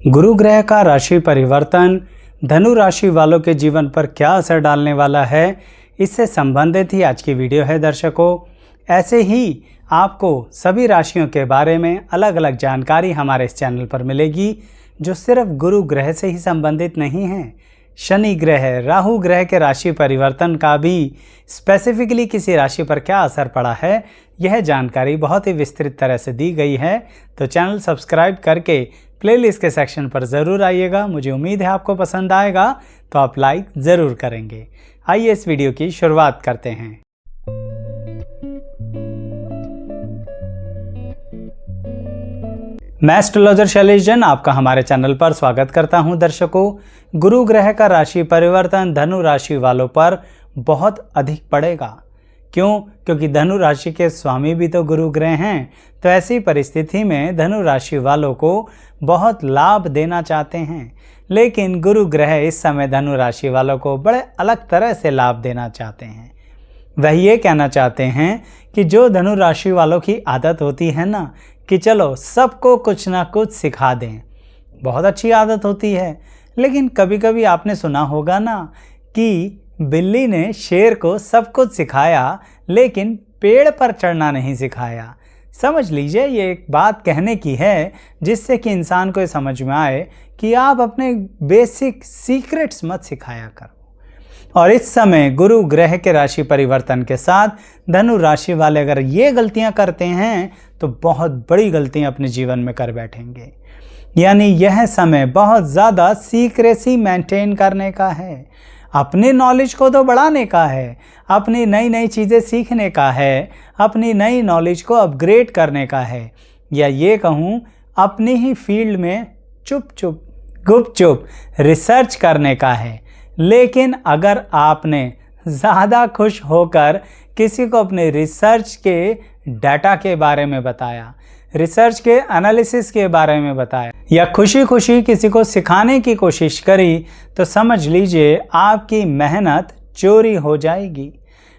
गुरु ग्रह का राशि परिवर्तन धनु राशि वालों के जीवन पर क्या असर डालने वाला है, इससे संबंधित ही आज की वीडियो है दर्शकों। ऐसे ही आपको सभी राशियों के बारे में अलग अलग जानकारी हमारे इस चैनल पर मिलेगी, जो सिर्फ गुरु ग्रह से ही संबंधित नहीं है। शनि ग्रह, राहु ग्रह के राशि परिवर्तन का भी स्पेसिफिकली किसी राशि पर क्या असर पड़ा है, यह जानकारी बहुत ही विस्तृत तरह से दी गई है। तो चैनल सब्सक्राइब करके प्लेलिस्ट के सेक्शन पर ज़रूर आइएगा। मुझे उम्मीद है आपको पसंद आएगा, तो आप लाइक ज़रूर करेंगे। आइए इस वीडियो की शुरुआत करते हैं। मैं एस्ट्रोलॉजर शैलेश जैन आपका हमारे चैनल पर स्वागत करता हूं। दर्शकों, गुरु ग्रह का राशि परिवर्तन धनु राशि वालों पर बहुत अधिक पड़ेगा। क्यों? क्योंकि धनु राशि के स्वामी भी तो गुरु ग्रह हैं। तो ऐसी परिस्थिति में धनु राशि वालों को बहुत लाभ देना चाहते हैं, लेकिन गुरु ग्रह इस समय धनु राशि वालों को बड़े अलग तरह से लाभ देना चाहते हैं। वह ये कहना चाहते हैं कि जो धनु राशि वालों की आदत होती है ना, कि चलो सबको कुछ ना कुछ सिखा दें, बहुत अच्छी आदत होती है। लेकिन कभी कभी आपने सुना होगा ना कि बिल्ली ने शेर को सब कुछ सिखाया, लेकिन पेड़ पर चढ़ना नहीं सिखाया। समझ लीजिए, ये एक बात कहने की है जिससे कि इंसान को ये समझ में आए कि आप अपने बेसिक सीक्रेट्स मत सिखाया करो। और इस समय गुरु ग्रह के राशि परिवर्तन के साथ धनु राशि वाले अगर ये गलतियां करते हैं तो बहुत बड़ी गलतियां अपने जीवन में कर बैठेंगे। यानी यह समय बहुत ज़्यादा सीक्रेसी मेंटेन करने का है, अपने नॉलेज को तो बढ़ाने का है, अपनी नई नई चीज़ें सीखने का है, अपनी नई नॉलेज को अपग्रेड करने का है, या ये कहूँ अपनी ही फील्ड में चुप चुप गुप चुप रिसर्च करने का है। लेकिन अगर आपने ज़्यादा खुश होकर किसी को अपने रिसर्च के डाटा के बारे में बताया, रिसर्च के एनालिसिस के बारे में बताया, या खुशी खुशी किसी को सिखाने की कोशिश करी, तो समझ लीजिए आपकी मेहनत चोरी हो जाएगी।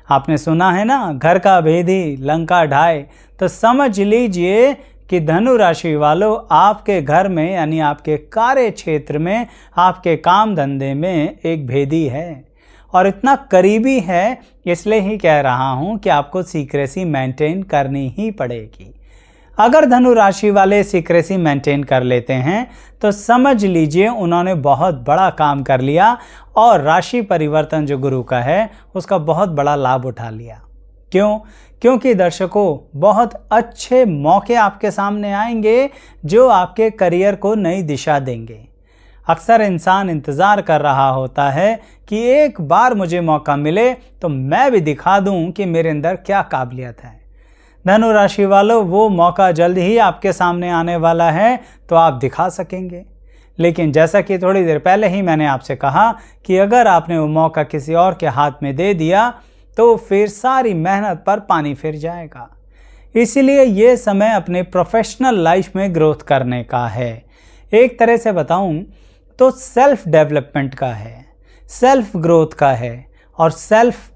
आपने सुना है ना, घर का भेदी लंका ढाए। तो समझ लीजिए कि धनु राशि वालों, आपके घर में यानी आपके कार्य क्षेत्र में, आपके काम धंधे में एक भेदी है, और इतना करीबी है, इसलिए ही कह रहा हूँ कि आपको सीक्रेसी मेंटेन करनी ही पड़ेगी। अगर धनु राशि वाले सीक्रेसी मेंटेन कर लेते हैं तो समझ लीजिए उन्होंने बहुत बड़ा काम कर लिया, और राशि परिवर्तन जो गुरु का है उसका बहुत बड़ा लाभ उठा लिया। क्यों? क्योंकि दर्शकों, बहुत अच्छे मौके आपके सामने आएंगे जो आपके करियर को नई दिशा देंगे। अक्सर इंसान इंतज़ार कर रहा होता है कि एक बार मुझे मौका मिले तो मैं भी दिखा दूं कि मेरे अंदर क्या काबिलियत है। धनु राशि वालों, वो मौका जल्द ही आपके सामने आने वाला है, तो आप दिखा सकेंगे। लेकिन जैसा कि थोड़ी देर पहले ही मैंने आपसे कहा कि अगर आपने वो मौका किसी और के हाथ में दे दिया तो फिर सारी मेहनत पर पानी फिर जाएगा। इसीलिए ये समय अपने प्रोफेशनल लाइफ में ग्रोथ करने का है। एक तरह से बताऊं तो सेल्फ डेवलपमेंट का है, सेल्फ ग्रोथ का है, और सेल्फ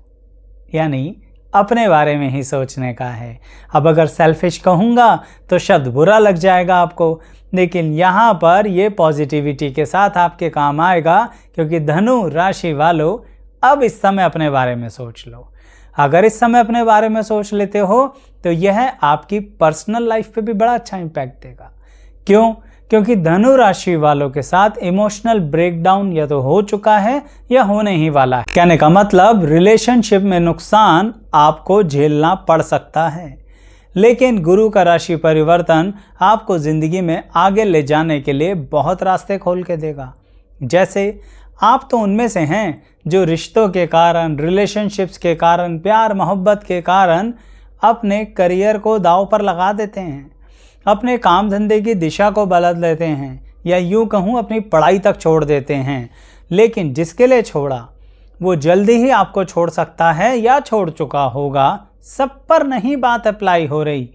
यानी अपने बारे में ही सोचने का है। अब अगर सेल्फिश कहूँगा तो शब्द बुरा लग जाएगा आपको, लेकिन यहाँ पर ये पॉजिटिविटी के साथ आपके काम आएगा, क्योंकि धनु राशि वालों, अब इस समय अपने बारे में सोच लो। अगर इस समय अपने बारे में सोच लेते हो तो यह आपकी पर्सनल लाइफ पे भी बड़ा अच्छा इम्पैक्ट देगा। क्यों? क्योंकि धनु राशि वालों के साथ इमोशनल ब्रेकडाउन या तो हो चुका है या होने ही वाला है। कहने का मतलब, रिलेशनशिप में नुकसान आपको झेलना पड़ सकता है, लेकिन गुरु का राशि परिवर्तन आपको ज़िंदगी में आगे ले जाने के लिए बहुत रास्ते खोल के देगा। जैसे आप तो उनमें से हैं जो रिश्तों के कारण, रिलेशनशिप्स के कारण, प्यार मोहब्बत के कारण अपने करियर को दांव पर लगा देते हैं, अपने काम धंधे की दिशा को बदल देते हैं, या यूँ कहूँ अपनी पढ़ाई तक छोड़ देते हैं। लेकिन जिसके लिए छोड़ा वो जल्दी ही आपको छोड़ सकता है या छोड़ चुका होगा। सब पर नहीं बात अप्लाई हो रही,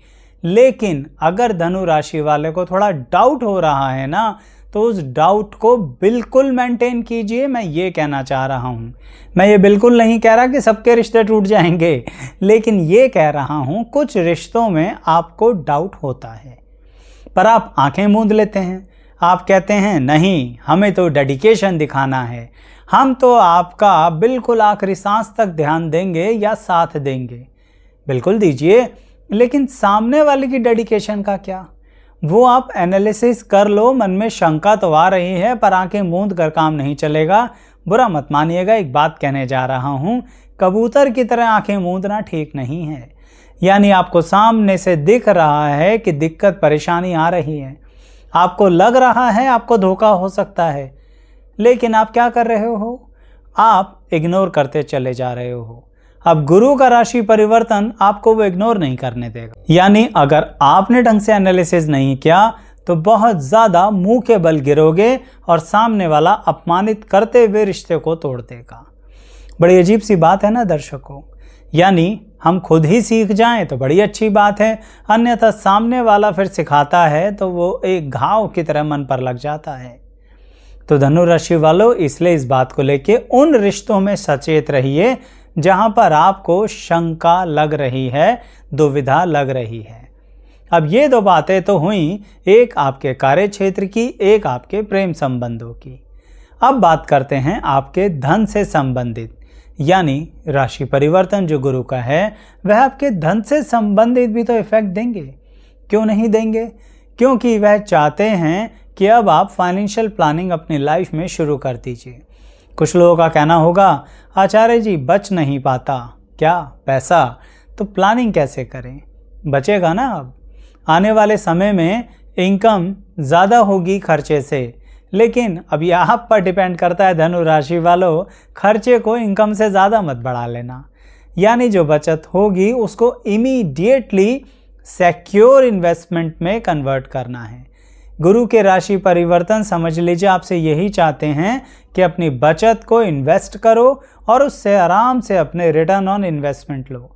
लेकिन अगर धनु राशि वाले को थोड़ा डाउट हो रहा है ना, तो उस डाउट को बिल्कुल मेंटेन कीजिए। मैं ये कहना चाह रहा हूँ, मैं ये बिल्कुल नहीं कह रहा कि सबके रिश्ते टूट जाएंगे, लेकिन ये कह रहा हूँ कुछ रिश्तों में आपको डाउट होता है, पर आप आंखें मूंद लेते हैं, आप कहते हैं नहीं, हमें तो डेडिकेशन दिखाना है, हम तो आपका बिल्कुल आखिरी सांस तक ध्यान देंगे या साथ देंगे। बिल्कुल दीजिए, लेकिन सामने वाले की डेडिकेशन का क्या? वो आप एनालिसिस कर लो, मन में शंका तो आ रही है पर आंखें मूंद कर काम नहीं चलेगा। बुरा मत मानिएगा, एक बात कहने जा रहा हूँ, कबूतर की तरह आंखें मूंदना ठीक नहीं है। यानी आपको सामने से दिख रहा है कि दिक्कत परेशानी आ रही है, आपको लग रहा है आपको धोखा हो सकता है, लेकिन आप क्या कर रहे हो? आप इग्नोर करते चले जा रहे हो। अब गुरु का राशि परिवर्तन आपको वो इग्नोर नहीं करने देगा। यानी अगर आपने ढंग से एनालिसिस नहीं किया तो बहुत ज़्यादा मुंह के बल गिरोगे और सामने वाला अपमानित करते हुए रिश्ते को तोड़ देगा। बड़ी अजीब सी बात है ना दर्शकों। यानी हम खुद ही सीख जाएं तो बड़ी अच्छी बात है, अन्यथा सामने वाला फिर सिखाता है तो वो एक घाव की तरह मन पर लग जाता है। तो धनु राशि वालों, इसलिए इस बात को लेके उन रिश्तों में सचेत रहिए जहां पर आपको शंका लग रही है, दुविधा लग रही है। अब ये दो बातें तो हुई, एक आपके कार्य क्षेत्र की, एक आपके प्रेम संबंधों की। अब बात करते हैं आपके धन से संबंधित, यानी राशि परिवर्तन जो गुरु का है वह आपके धन से संबंधित भी तो इफेक्ट देंगे। क्यों नहीं देंगे? क्योंकि वह चाहते हैं कि अब आप फाइनेंशियल प्लानिंग अपनी लाइफ में शुरू कर दीजिए। कुछ लोगों का कहना होगा, आचार्य जी बच नहीं पाता क्या पैसा, तो प्लानिंग कैसे करें? बचेगा ना। अब आने वाले समय में इनकम ज़्यादा होगी खर्चे से, लेकिन अब ये आप पर डिपेंड करता है धनु राशि वालों, खर्चे को इनकम से ज़्यादा मत बढ़ा लेना। यानी जो बचत होगी उसको इमीडिएटली सिक्योर इन्वेस्टमेंट में कन्वर्ट करना है। गुरु के राशि परिवर्तन समझ लीजिए आपसे यही चाहते हैं कि अपनी बचत को इन्वेस्ट करो और उससे आराम से अपने रिटर्न ऑन इन्वेस्टमेंट लो।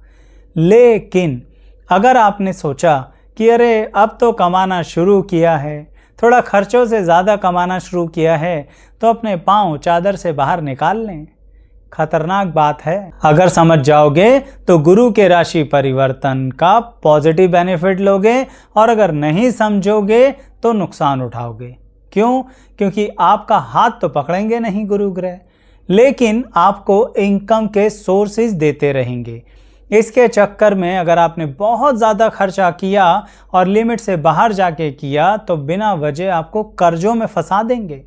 लेकिन अगर आपने सोचा कि अरे अब तो कमाना शुरू किया है, थोड़ा खर्चों से ज़्यादा कमाना शुरू किया है, तो अपने पाँव चादर से बाहर निकाल लें, खतरनाक बात है। अगर समझ जाओगे तो गुरु के राशि परिवर्तन का पॉजिटिव बेनिफिट लोगे, और अगर नहीं समझोगे तो नुकसान उठाओगे। क्यों? क्योंकि आपका हाथ तो पकड़ेंगे नहीं गुरु ग्रह, लेकिन आपको इनकम के सोर्सेज देते रहेंगे। इसके चक्कर में अगर आपने बहुत ज़्यादा खर्चा किया और लिमिट से बाहर जाके किया तो बिना वजह आपको कर्जों में फंसा देंगे।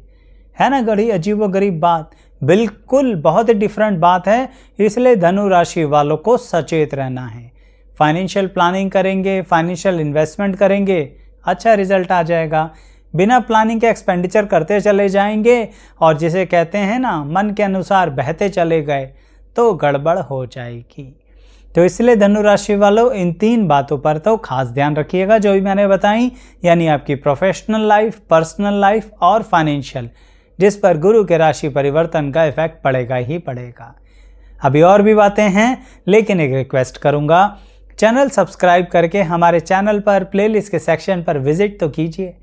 है ना बड़ी अजीब व गरीब बात, बिल्कुल बहुत ही डिफरेंट बात है। इसलिए धनु राशि वालों को सचेत रहना है। फाइनेंशियल प्लानिंग करेंगे, फाइनेंशियल इन्वेस्टमेंट करेंगे, अच्छा रिजल्ट आ जाएगा। बिना प्लानिंग के एक्सपेंडिचर करते चले जाएंगे और जिसे कहते हैं ना मन के अनुसार बहते चले गए तो गड़बड़ हो जाएगी। तो इसलिए धनु राशि वालों इन 3 बातों पर तो खास ध्यान रखिएगा जो भी मैंने बताई, यानी आपकी प्रोफेशनल लाइफ, पर्सनल लाइफ और फाइनेंशियल, जिस पर गुरु के राशि परिवर्तन का इफेक्ट पड़ेगा ही पड़ेगा। अभी और भी बातें हैं, लेकिन एक रिक्वेस्ट करूंगा, चैनल सब्सक्राइब करके हमारे चैनल पर प्लेलिस्ट के सेक्शन पर विजिट तो कीजिए।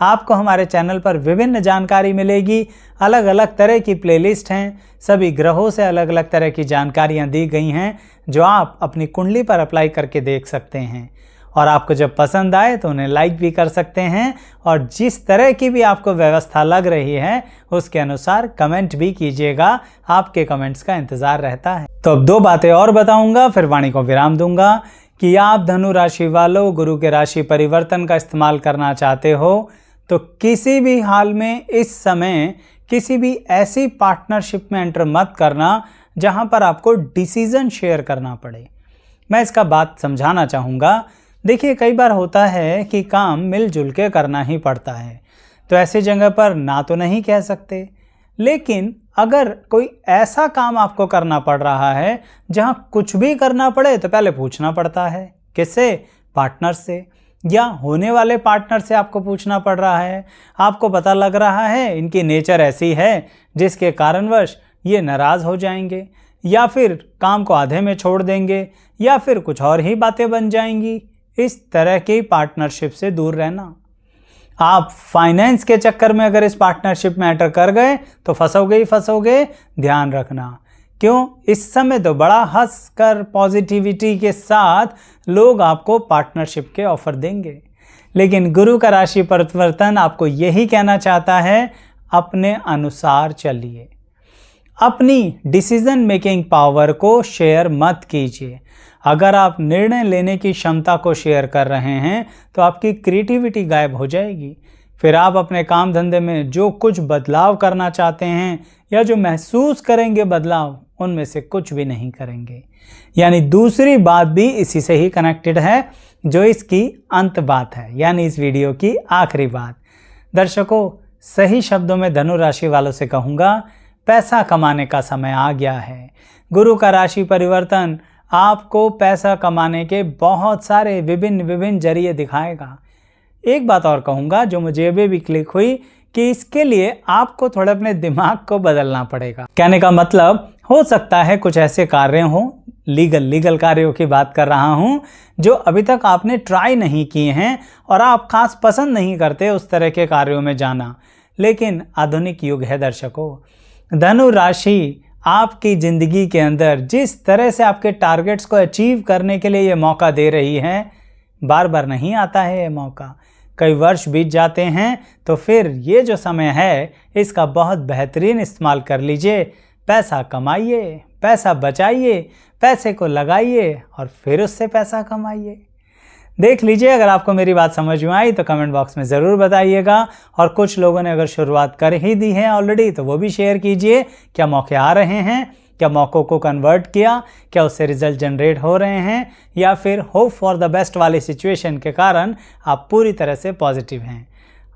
आपको हमारे चैनल पर विभिन्न जानकारी मिलेगी, अलग अलग तरह की प्लेलिस्ट हैं, सभी ग्रहों से अलग अलग तरह की जानकारियां दी गई हैं जो आप अपनी कुंडली पर अप्लाई करके देख सकते हैं। और आपको जब पसंद आए तो उन्हें लाइक भी कर सकते हैं, और जिस तरह की भी आपको व्यवस्था लग रही है उसके अनुसार कमेंट भी कीजिएगा, आपके कमेंट्स का इंतज़ार रहता है। तो अब 2 बातें और बताऊंगा, फिर वाणी को विराम दूंगा कि आप धनु राशि वालों गुरु के राशि परिवर्तन का इस्तेमाल करना चाहते हो तो किसी भी हाल में इस समय किसी भी ऐसी पार्टनरशिप में एंटर मत करना जहां पर आपको डिसीजन शेयर करना पड़े। मैं इसका बात समझाना चाहूँगा। देखिए कई बार होता है कि काम मिलजुल के करना ही पड़ता है, तो ऐसी जगह पर ना तो नहीं कह सकते, लेकिन अगर कोई ऐसा काम आपको करना पड़ रहा है जहां कुछ भी करना पड़े तो पहले पूछना पड़ता है। किससे? पार्टनर से, या होने वाले पार्टनर से आपको पूछना पड़ रहा है। आपको पता लग रहा है इनकी नेचर ऐसी है जिसके कारणवश ये नाराज़ हो जाएंगे, या फिर काम को आधे में छोड़ देंगे, या फिर कुछ और ही बातें बन जाएंगी। इस तरह की पार्टनरशिप से दूर रहना। आप फाइनेंस के चक्कर में अगर इस पार्टनरशिप में एंटर कर गए तो फंसोगे ही फंसोगे, ध्यान रखना। क्यों? इस समय तो बड़ा हंसकर पॉजिटिविटी के साथ लोग आपको पार्टनरशिप के ऑफर देंगे, लेकिन गुरु का राशि परिवर्तन आपको यही कहना चाहता है, अपने अनुसार चलिए। अपनी डिसीजन मेकिंग पावर को शेयर मत कीजिए। अगर आप निर्णय लेने की क्षमता को शेयर कर रहे हैं तो आपकी क्रिएटिविटी गायब हो जाएगी। फिर आप अपने काम धंधे में जो कुछ बदलाव करना चाहते हैं या जो महसूस करेंगे बदलाव, उनमें से कुछ भी नहीं करेंगे। यानी दूसरी बात भी इसी से ही कनेक्टेड है, जो इसकी अंत बात है, यानी इस वीडियो की आखिरी बात। दर्शकों, सही शब्दों में धनु राशि वालों से कहूँगा, पैसा कमाने का समय आ गया है। गुरु का राशि परिवर्तन आपको पैसा कमाने के बहुत सारे विभिन्न जरिए दिखाएगा। एक बात और कहूँगा जो मुझे अभी भी क्लिक हुई, कि इसके लिए आपको थोड़ा अपने दिमाग को बदलना पड़ेगा। कहने का मतलब, हो सकता है कुछ ऐसे कार्य हों, लीगल कार्यों की बात कर रहा हूँ, जो अभी तक आपने ट्राई नहीं किए हैं और आप खास पसंद नहीं करते उस तरह के कार्यों में जाना। लेकिन आधुनिक युग है दर्शकों। धनु राशि आपकी ज़िंदगी के अंदर जिस तरह से आपके टारगेट्स को अचीव करने के लिए ये मौका दे रही है, बार बार नहीं आता है ये मौका। कई वर्ष बीत जाते हैं, तो फिर ये जो समय है इसका बहुत बेहतरीन इस्तेमाल कर लीजिए। पैसा कमाइए, पैसा बचाइए, पैसे को लगाइए और फिर उससे पैसा कमाइए। देख लीजिए, अगर आपको मेरी बात समझ में आई तो कमेंट बॉक्स में ज़रूर बताइएगा। और कुछ लोगों ने अगर शुरुआत कर ही दी है ऑलरेडी, तो वो भी शेयर कीजिए। क्या मौके आ रहे हैं? क्या मौक़ों को कन्वर्ट किया? क्या उससे रिजल्ट जनरेट हो रहे हैं? या फिर होप फॉर द बेस्ट वाली सिचुएशन के कारण आप पूरी तरह से पॉजिटिव हैं?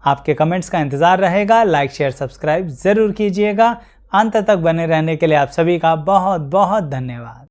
आपके कमेंट्स का इंतज़ार रहेगा। लाइक शेयर सब्सक्राइब ज़रूर कीजिएगा। अंत तक बने रहने के लिए आप सभी का बहुत बहुत धन्यवाद।